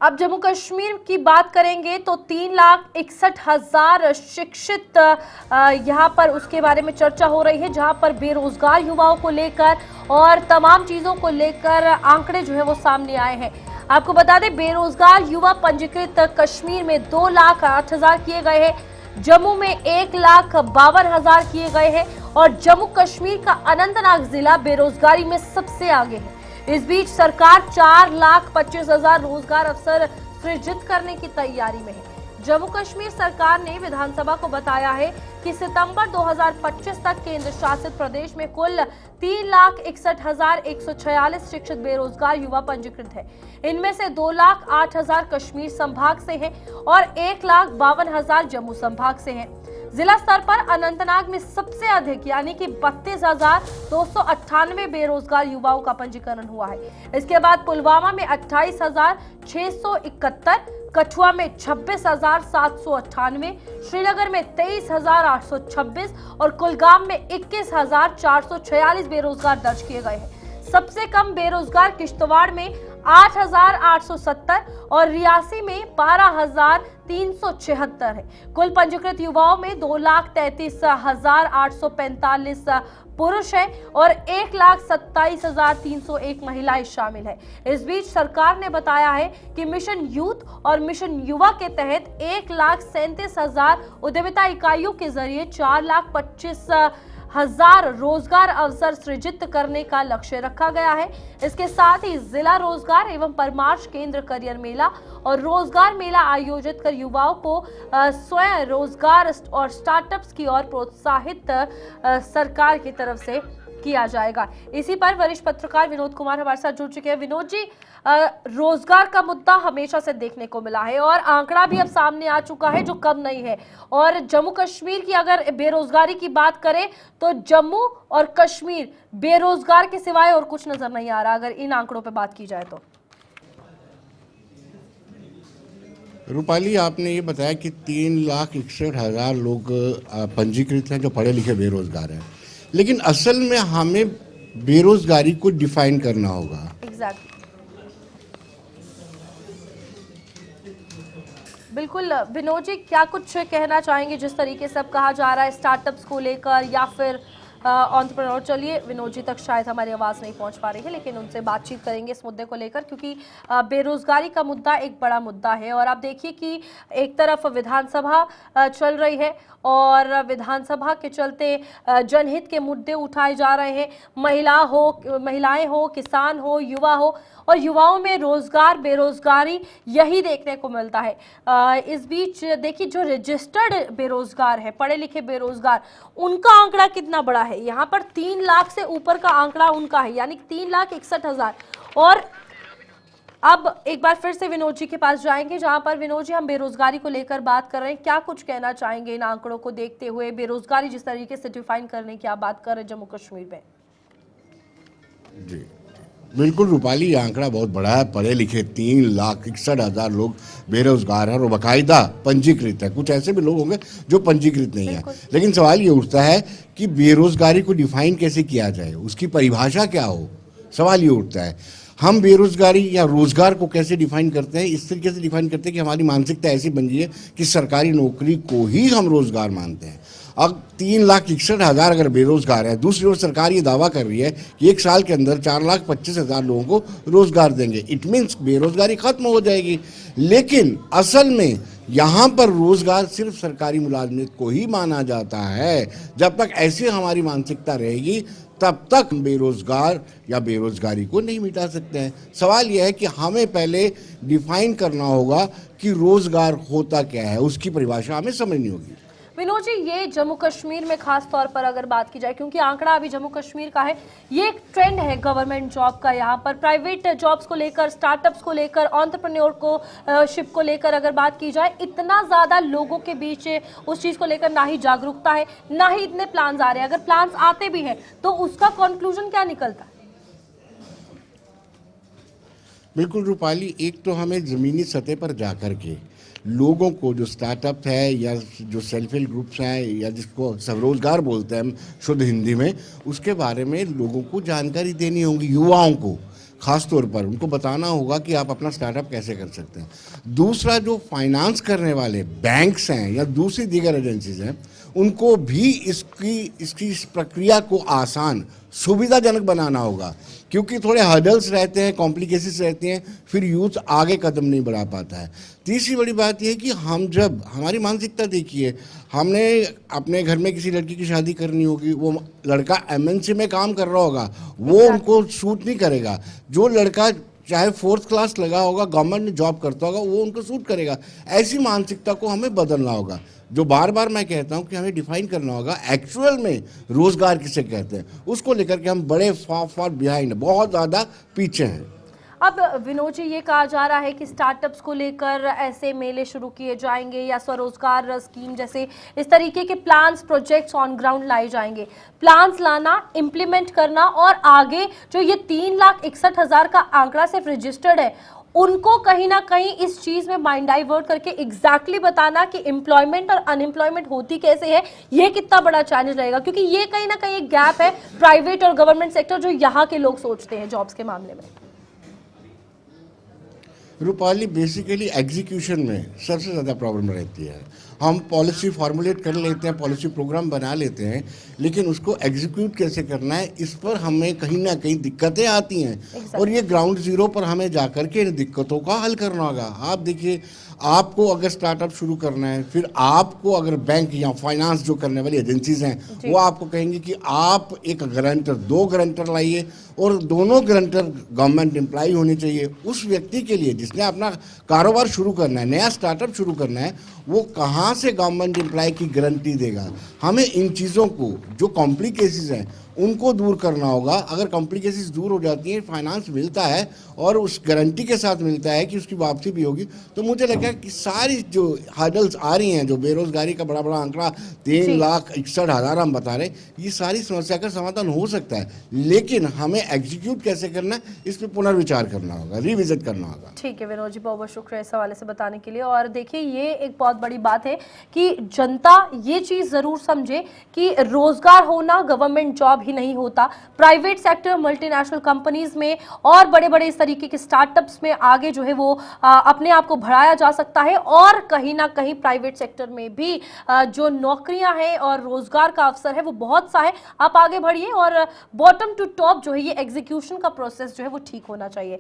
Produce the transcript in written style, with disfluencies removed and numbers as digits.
अब जम्मू कश्मीर की बात करेंगे तो 3,61,000 शिक्षित यहाँ पर उसके बारे में चर्चा हो रही है, जहाँ पर बेरोजगार युवाओं को लेकर और तमाम चीजों को लेकर आंकड़े जो है वो सामने आए हैं। आपको बता दें, बेरोजगार युवा पंजीकृत कश्मीर में 2,08,000 किए गए हैं, जम्मू में 1,52,000 किए गए हैं और जम्मू कश्मीर का अनंतनाग जिला बेरोजगारी में सबसे आगे है। इस बीच सरकार 4,25,000 रोजगार अवसर सृजित करने की तैयारी में है। जम्मू कश्मीर सरकार ने विधानसभा को बताया है कि सितंबर 2025 तक केंद्र शासित प्रदेश में कुल 3,61,146 शिक्षित बेरोजगार युवा पंजीकृत है। इनमें से 2,08,000 कश्मीर संभाग से हैं और 1,52,000 जम्मू संभाग से हैं। जिला स्तर पर अनंतनाग में सबसे अधिक यानी कि 32,298 बेरोजगार युवाओं का पंजीकरण हुआ है। इसके बाद पुलवामा में 28,671, कठुआ में 26,798, श्रीनगर में 23,826 और कुलगाम में 21,446 बेरोजगार दर्ज किए गए हैं। सबसे कम बेरोजगार किश्तवाड़ में 8,870 और रियासी में 12,376 है। कुल पंजीकृत युवाओं में 2,33,845 पुरुष है और 1,27,301 महिलाएं शामिल है। इस बीच सरकार ने बताया है कि मिशन यूथ और मिशन युवा के तहत 1,37,000 उद्यमिता इकाइयों के जरिए 4,25,000 रोजगार अवसर सृजित करने का लक्ष्य रखा गया है। इसके साथ ही जिला रोजगार एवं परामर्श केंद्र करियर मेला और रोजगार मेला आयोजित कर युवाओं को स्वयं रोजगार और स्टार्टअप्स की ओर प्रोत्साहित सरकार की तरफ से किया जाएगा। इसी पर वरिष्ठ पत्रकार विनोद कुमार हमारे साथ जुड़ चुके हैं। विनोद जी, रोजगार का मुद्दा हमेशा से देखने को मिला है और आंकड़ा भी अब सामने आ चुका है जो कम नहीं है। और जम्मू कश्मीर की अगर बेरोजगारी की बात करें तो जम्मू और कश्मीर बेरोजगार के सिवाय और कुछ नजर नहीं आ रहा, अगर इन आंकड़ों पर बात की जाए तो। रूपाली, आपने ये बताया कि 3,61,000 लोग पंजीकृत हैं जो पढ़े लिखे बेरोजगार हैं, लेकिन असल में हमें बेरोजगारी को डिफाइन करना होगा। एग्जैक्टली, बिल्कुल। विनोद जी, क्या कुछ कहना चाहेंगे जिस तरीके से अब कहा जा रहा है स्टार्टअप्स को लेकर या फिर एंटरप्रेन्योर? चलिए, विनोद जी तक शायद हमारी आवाज़ नहीं पहुंच पा रही है, लेकिन उनसे बातचीत करेंगे इस मुद्दे को लेकर, क्योंकि बेरोजगारी का मुद्दा एक बड़ा मुद्दा है। और आप देखिए कि एक तरफ विधानसभा चल रही है और विधानसभा के चलते जनहित के मुद्दे उठाए जा रहे हैं। महिलाएं हो, किसान हो, युवा हो, और युवाओं में रोजगार बेरोजगारी यही देखने को मिलता है। इस बीच देखिए, जो रजिस्टर्ड बेरोजगार है, पढ़े लिखे बेरोजगार, उनका आंकड़ा कितना बड़ा है। यहाँ पर 3 लाख से ऊपर का आंकड़ा उनका है, यानी 3,61,000। और अब एक बार फिर से विनोद जी के पास जाएंगे, जहां पर विनोद जी हम बेरोजगारी को लेकर बात कर रहे हैं। क्या कुछ कहना चाहेंगे इन आंकड़ों को देखते हुए, बेरोजगारी जिस तरीके से डिफाइन करने की आप बात कर रहे हैं जम्मू कश्मीर में? जी बिल्कुल रूपाली, ये आंकड़ा बहुत बड़ा है। पढ़े लिखे 3,61,000 लोग बेरोजगार हैं और बाकायदा पंजीकृत है। कुछ ऐसे भी लोग होंगे जो पंजीकृत नहीं है, लेकिन सवाल ये उठता है कि बेरोजगारी को डिफाइन कैसे किया जाए, उसकी परिभाषा क्या हो। सवाल ये उठता है, हम बेरोजगारी या रोजगार को कैसे डिफाइन करते हैं? इस तरीके से डिफाइन करते हैं कि हमारी मानसिकता ऐसी बन गई है कि सरकारी नौकरी को ही हम रोजगार मानते हैं। अब 3,61,000 अगर बेरोजगार है, दूसरी ओर सरकार ये दावा कर रही है कि 1 साल के अंदर 4,25,000 लोगों को रोजगार देंगे। इट मीन्स बेरोजगारी खत्म हो जाएगी। लेकिन असल में यहाँ पर रोजगार सिर्फ सरकारी मुलाजमत को ही माना जाता है। जब तक ऐसी हमारी मानसिकता रहेगी, तब तक बेरोजगार या बेरोजगारी को नहीं मिटा सकते हैं। सवाल यह है कि हमें पहले डिफाइन करना होगा कि रोजगार होता क्या है, उसकी परिभाषा हमें समझनी होगी। विनोद जी, ये जम्मू कश्मीर में खास तौर पर अगर बात की जाए, क्योंकि आंकड़ा अभी जम्मू कश्मीर का है, ये एक ट्रेंड है गवर्नमेंट जॉब का। यहाँ पर प्राइवेट जॉब्स को लेकर, स्टार्टअप्स को लेकर, एंटरप्रेन्योर को शिप को लेकर अगर बात की जाए, इतना ज़्यादा लोगों के बीच उस चीज़ को लेकर ना ही जागरूकता है, ना ही इतने प्लान्स आ रहे हैं। अगर प्लान्स आते भी हैं तो उसका कंक्लूजन क्या निकलता है? बिल्कुल रूपाली, एक तो हमें ज़मीनी सतह पर जाकर के लोगों को, जो स्टार्टअप है या जो सेल्फ हेल्प ग्रुप्स हैं या जिसको स्वरोजगार बोलते हैं हम शुद्ध हिंदी में, उसके बारे में लोगों को जानकारी देनी होगी, युवाओं को। खास तौर पर उनको बताना होगा कि आप अपना स्टार्टअप कैसे कर सकते हैं। दूसरा, जो फाइनेंस करने वाले बैंक्स हैं या दूसरी दीगर एजेंसीज हैं, उनको भी इसकी इस प्रक्रिया को आसान सुविधाजनक बनाना होगा, क्योंकि थोड़े हर्डल्स रहते हैं, कॉम्प्लिकेशंस रहती हैं, फिर यूथ आगे कदम नहीं बढ़ा पाता है। तीसरी बड़ी बात यह है कि हम जब हमारी मानसिकता देखिए, हमने अपने घर में किसी लड़की की शादी करनी होगी, वो लड़का एमएनसी में काम कर रहा होगा, वो उनको सूट नहीं करेगा। जो लड़का चाहे 4th क्लास लगा होगा, गवर्नमेंट में जॉब करता होगा, वो उनको सूट करेगा। ऐसी मानसिकता को हमें बदलना होगा। जो बार बार मैं कहता हूं कि हमें डिफाइन करना होगा एक्चुअल में रोजगार किसे कहते हैं, उसको लेकर के हम बड़े फार बिहाइंड, बहुत ज़्यादा पीछे हैं। अब विनोद जी, ये कहा जा रहा है कि स्टार्टअप्स को लेकर ऐसे मेले शुरू किए जाएंगे या स्वरोजगार स्कीम जैसे इस तरीके के प्लान्स, प्रोजेक्ट्स ऑन ग्राउंड लाए जाएंगे। प्लान्स लाना, इम्प्लीमेंट करना और आगे जो ये 3,61,000 का आंकड़ा सिर्फ रजिस्टर्ड है, उनको कहीं ना कहीं इस चीज में माइंड डाइवर्ट करके एग्जैक्टली बताना कि एम्प्लॉयमेंट और अनएम्प्लॉयमेंट होती कैसे है, ये कितना बड़ा चैलेंज रहेगा, क्योंकि ये कहीं ना कहीं एक गैप है प्राइवेट और गवर्नमेंट सेक्टर जो यहाँ के लोग सोचते हैं जॉब्स के मामले में। रूपाली, बेसिकली एग्जीक्यूशन में सबसे ज़्यादा प्रॉब्लम रहती है। हम पॉलिसी फॉर्मुलेट कर लेते हैं, पॉलिसी प्रोग्राम बना लेते हैं, लेकिन उसको एग्जीक्यूट कैसे करना है, इस पर हमें कहीं ना कहीं दिक्कतें आती हैं। और ये ग्राउंड ज़ीरो पर हमें जाकर के इन दिक्कतों का हल करना होगा। आप देखिए, आपको अगर स्टार्टअप शुरू करना है, फिर आपको अगर बैंक या फाइनेंस जो करने वाली एजेंसीज हैं, वो आपको कहेंगे कि आप एक गारंटर, 2 गारंटर लाइए, और दोनों गारंटर गवर्नमेंट एम्प्लॉय होने चाहिए। उस व्यक्ति के लिए जिसने अपना कारोबार शुरू करना है, नया स्टार्टअप शुरू करना है, वो कहाँ से गवर्नमेंट एम्प्लॉय की गारंटी देगा। हमें इन चीज़ों को, जो कॉम्प्लिकेशंस हैं, उनको दूर करना होगा। अगर कॉम्प्लिकेशंस दूर हो जाती हैं, फाइनेंस मिलता है और उस गारंटी के साथ मिलता है कि उसकी वापसी भी होगी, तो मुझे लगता है कि सारी जो हर्डल्स आ रही हैं, जो बेरोजगारी का बड़ा बड़ा आंकड़ा 3,61,000 हम बता रहे हैं, ये सारी समस्या का समाधान हो सकता है। लेकिन हमें एग्जीक्यूट कैसे करना है, इस पर पुनर्विचार करना होगा, रिविजिट करना होगा। ठीक है विनोद जी, बहुत बहुत शुक्रिया इस हवाले से बताने के लिए। और देखिए, ये एक बहुत बड़ी बात है कि जनता ये चीज जरूर समझे कि रोजगार होना गवर्नमेंट जॉब ही नहीं होता। प्राइवेट सेक्टर, मल्टीनेशनल कंपनीज में और बड़े बड़े इस तरीके के स्टार्टअप्स में आगे जो है वो अपने आप को बढ़ाया जा सकता है। और कहीं ना कहीं प्राइवेट सेक्टर में भी जो नौकरियां हैं और रोजगार का अवसर है वो बहुत सा है। आप आगे बढ़िए और बॉटम टू टॉप जो है ये एग्जीक्यूशन का प्रोसेस जो है वो ठीक होना चाहिए।